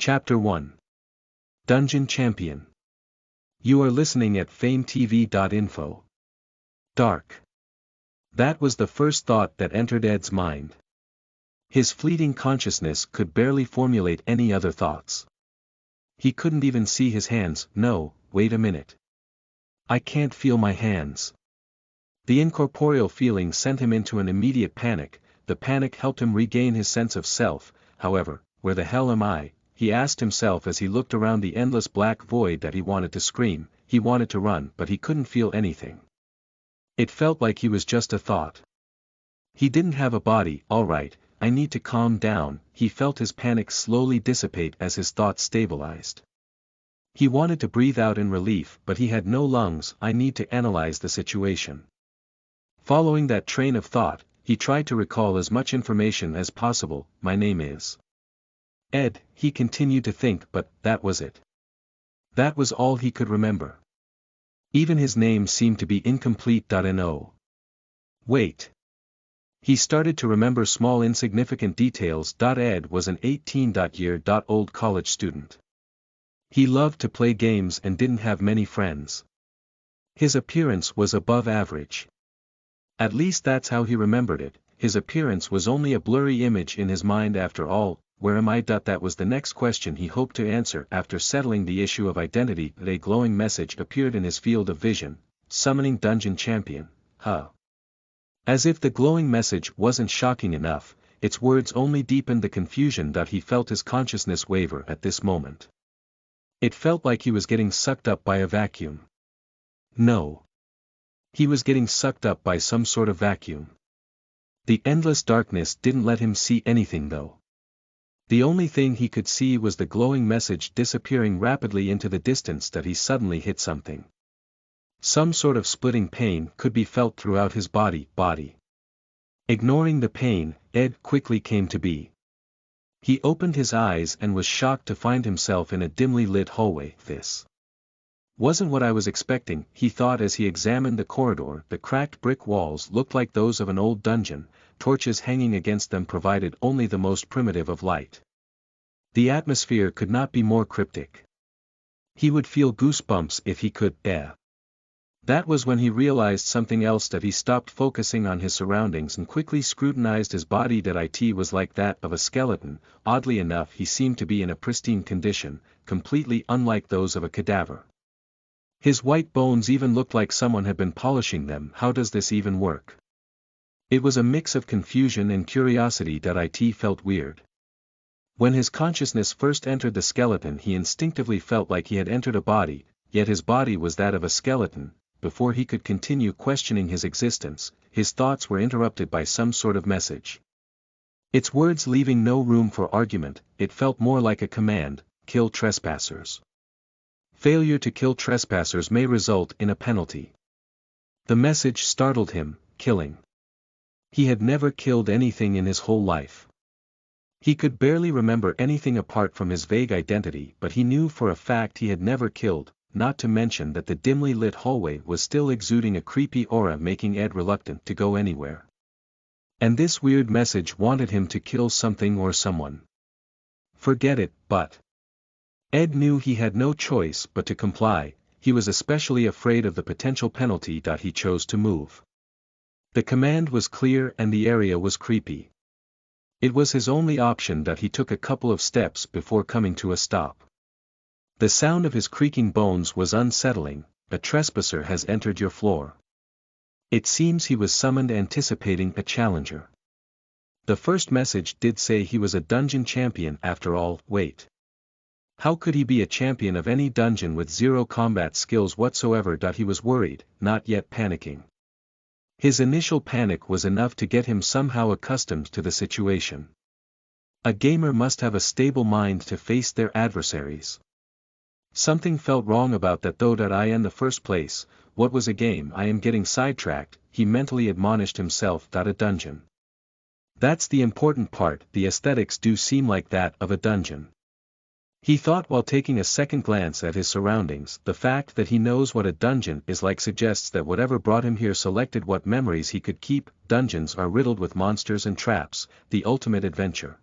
Chapter 1. Dungeon Champion. You are listening at famvetv.info. Dark. That was the first thought that entered Ed's mind. His fleeting consciousness could barely formulate any other thoughts. He couldn't even see his hands. No, wait a minute. I can't feel my hands. The incorporeal feeling sent him into an immediate panic. The panic helped him regain his sense of self. However, where the hell am I? He asked himself as he looked around the endless black void. That he wanted to scream, he wanted to run, but he couldn't feel anything. It felt like he was just a thought. He didn't have a body. Alright, I need to calm down. He felt his panic slowly dissipate as his thoughts stabilized. He wanted to breathe out in relief, but he had no lungs. I need to analyze the situation. Following that train of thought, he tried to recall as much information as possible. My name is Ed, he continued to think, but that was it. That was all he could remember. Even his name seemed to be incomplete. No. Wait. He started to remember small insignificant details. Ed was an 18-year-old college student. He loved to play games and didn't have many friends. His appearance was above average. At least that's how he remembered it. His appearance was only a blurry image in his mind after all. Where am I? That was the next question he hoped to answer after settling the issue of identity. A glowing message appeared in his field of vision, summoning Dungeon Champion. As if the glowing message wasn't shocking enough, its words only deepened the confusion. He felt his consciousness waver at this moment. It felt like he was getting sucked up by a vacuum. No. He was getting sucked up by some sort of vacuum. The endless darkness didn't let him see anything though. The only thing he could see was the glowing message disappearing rapidly into the distance. He suddenly hit something. Some sort of splitting pain could be felt throughout his body. Ignoring the pain, Ed quickly came to be. He opened his eyes and was shocked to find himself in a dimly lit hallway. This wasn't what I was expecting, he thought as he examined the corridor. The cracked brick walls looked like those of an old dungeon. Torches hanging against them provided only the most primitive of light. The atmosphere could not be more cryptic. He would feel goosebumps if he could. That was when he realized something else. He stopped focusing on his surroundings and quickly scrutinized his body. It was like that of a skeleton. Oddly enough, he seemed to be in a pristine condition, completely unlike those of a cadaver. His white bones even looked like someone had been polishing them. How does this even work? It was a mix of confusion and curiosity. It felt weird. When his consciousness first entered the skeleton, he instinctively felt like he had entered a body, yet his body was that of a skeleton. Before he could continue questioning his existence, his thoughts were interrupted by some sort of message. Its words leaving no room for argument, it felt more like a command: kill trespassers. Failure to kill trespassers may result in a penalty. The message startled him. Killing. He had never killed anything in his whole life. He could barely remember anything apart from his vague identity, but he knew for a fact he had never killed, not to mention that the dimly lit hallway was still exuding a creepy aura, making Ed reluctant to go anywhere. And this weird message wanted him to kill something or someone. Forget it, but Ed knew he had no choice but to comply. He was especially afraid of the potential penalty. He chose to move. The command was clear and the area was creepy. It was his only option. He took a couple of steps before coming to a stop. The sound of his creaking bones was unsettling. A trespasser has entered your floor. It seems he was summoned anticipating a challenger. The first message did say he was a dungeon champion after all. Wait. How could he be a champion of any dungeon with zero combat skills whatsoever? He was worried, not yet panicking. His initial panic was enough to get him somehow accustomed to the situation. A gamer must have a stable mind to face their adversaries. Something felt wrong about that though. In the first place, what was a game? I am getting sidetracked, he mentally admonished himself. A dungeon. That's the important part. The aesthetics do seem like that of a dungeon. He thought while taking a second glance at his surroundings. The fact that he knows what a dungeon is like suggests that whatever brought him here selected what memories he could keep. Dungeons are riddled with monsters and traps, the ultimate adventure.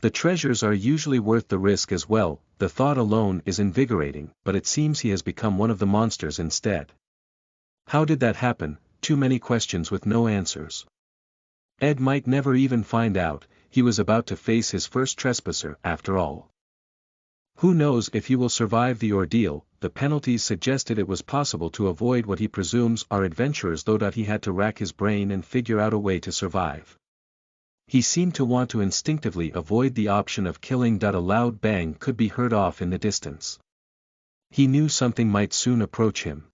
The treasures are usually worth the risk as well. The thought alone is invigorating, but it seems he has become one of the monsters instead. How did that happen? Too many questions with no answers. Ed might never even find out. He was about to face his first trespasser, after all. Who knows if he will survive the ordeal? The penalties suggested it was possible to avoid what he presumes are adventurers, though that he had to rack his brain and figure out a way to survive. He seemed to want to instinctively avoid the option of killing. A loud bang could be heard off in the distance. He knew something might soon approach him.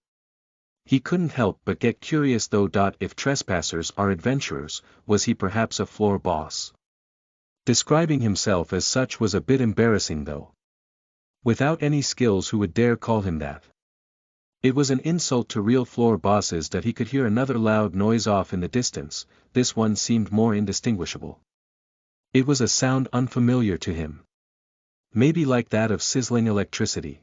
He couldn't help but get curious though. If trespassers are adventurers, was he perhaps a floor boss? Describing himself as such was a bit embarrassing though. Without any skills, who would dare call him that? It was an insult to real floor bosses that he could hear another loud noise off in the distance. This one seemed more indistinguishable. It was a sound unfamiliar to him. Maybe like that of sizzling electricity.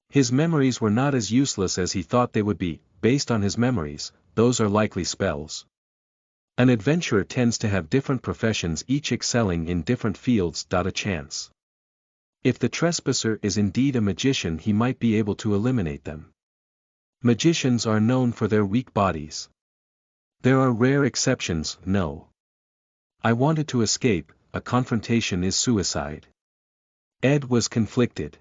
His memories were not as useless as he thought they would be. Based on his memories, those are likely spells. An adventurer tends to have different professions, each excelling in different fields. A chance. If the trespasser is indeed a magician, he might be able to eliminate them. Magicians are known for their weak bodies. There are rare exceptions. No. I wanted to escape. A confrontation is suicide. Ed was conflicted.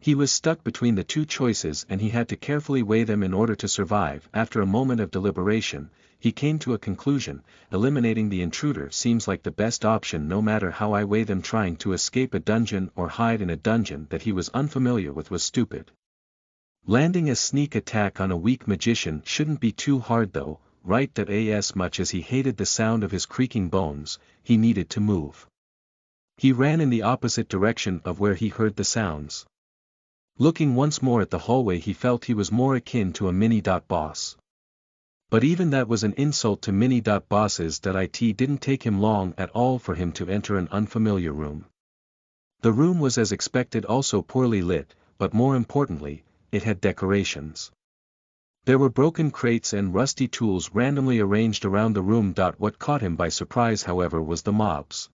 He was stuck between the two choices and he had to carefully weigh them in order to survive. After a moment of deliberation, he came to a conclusion: eliminating the intruder seems like the best option, no matter how I weigh them. Trying to escape a dungeon or hide in a dungeon that he was unfamiliar with was stupid. Landing a sneak attack on a weak magician shouldn't be too hard though, right? As much as he hated the sound of his creaking bones, he needed to move. He ran in the opposite direction of where he heard the sounds. Looking once more at the hallway, he felt he was more akin to a mini-boss. But even that was an insult to mini-bosses. It didn't take him long at all for him to enter an unfamiliar room. The room was as expected, also poorly lit, but more importantly, it had decorations. There were broken crates and rusty tools randomly arranged around the room. What caught him by surprise, however, was the mobs.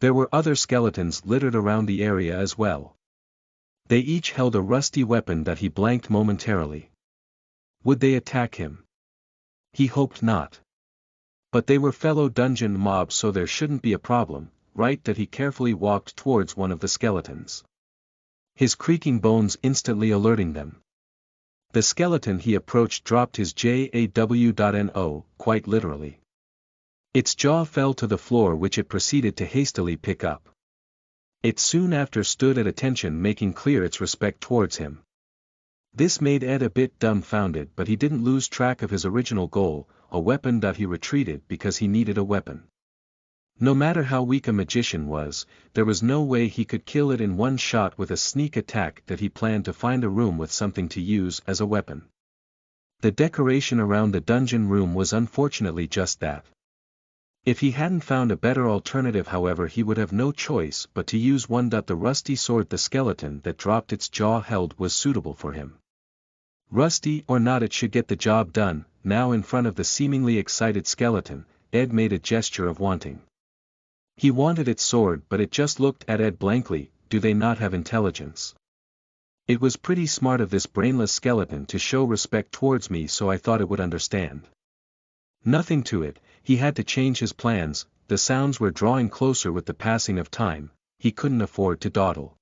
There were other skeletons littered around the area as well. They each held a rusty weapon. He blanked momentarily. Would they attack him? He hoped not. But they were fellow dungeon mobs, so there shouldn't be a problem, right? He carefully walked towards one of the skeletons. His creaking bones instantly alerting them. The skeleton he approached dropped his jaw, quite literally. Its jaw fell to the floor, which it proceeded to hastily pick up. It soon after stood at attention, making clear its respect towards him. This made Ed a bit dumbfounded, but he didn't lose track of his original goal, a weapon. He retreated because he needed a weapon. No matter how weak a magician was, there was no way he could kill it in one shot with a sneak attack. He planned to find a room with something to use as a weapon. The decoration around the dungeon room was unfortunately just that. If he hadn't found a better alternative, however, he would have no choice but to use one. The rusty sword the skeleton that dropped its jaw held was suitable for him. Rusty or not, it should get the job done. Now in front of the seemingly excited skeleton, Ed made a gesture of wanting. He wanted its sword, but it just looked at Ed blankly. Do they not have intelligence? It was pretty smart of this brainless skeleton to show respect towards me, so I thought it would understand. Nothing to it. He had to change his plans. The sounds were drawing closer with the passing of time. He couldn't afford to dawdle.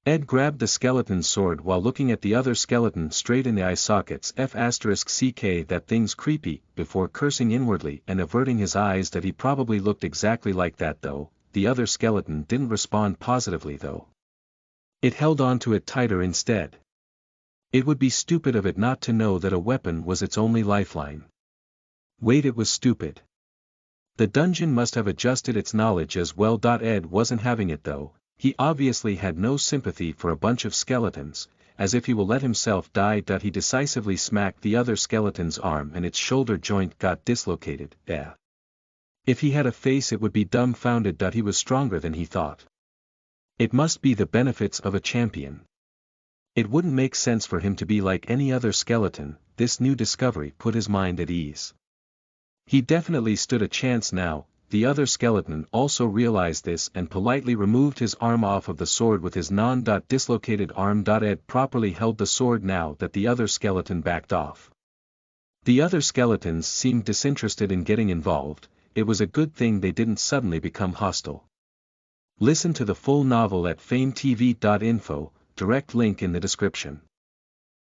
Ed grabbed the skeleton's sword while looking at the other skeleton straight in the eye sockets. F***ck, that thing's creepy, before cursing inwardly and averting his eyes. He probably looked exactly like that though. The other skeleton didn't respond positively though. It held on to it tighter instead. It would be stupid of it not to know that a weapon was its only lifeline. Wait, it was stupid. The dungeon must have adjusted its knowledge as well. Ed wasn't having it though. He obviously had no sympathy for a bunch of skeletons. As if he will let himself die. He decisively smacked the other skeleton's arm and its shoulder joint got dislocated. If he had a face, it would be dumbfounded. He was stronger than he thought. It must be the benefits of a champion. It wouldn't make sense for him to be like any other skeleton. This new discovery put his mind at ease. He definitely stood a chance now. the other skeleton also realized this and politely removed his arm off of the sword with his non-dislocated arm. Ed properly held the sword now that the other skeleton backed off. The other skeletons seemed disinterested in getting involved. It was a good thing they didn't suddenly become hostile. Listen to the full novel at famvetv.info, direct link in the description.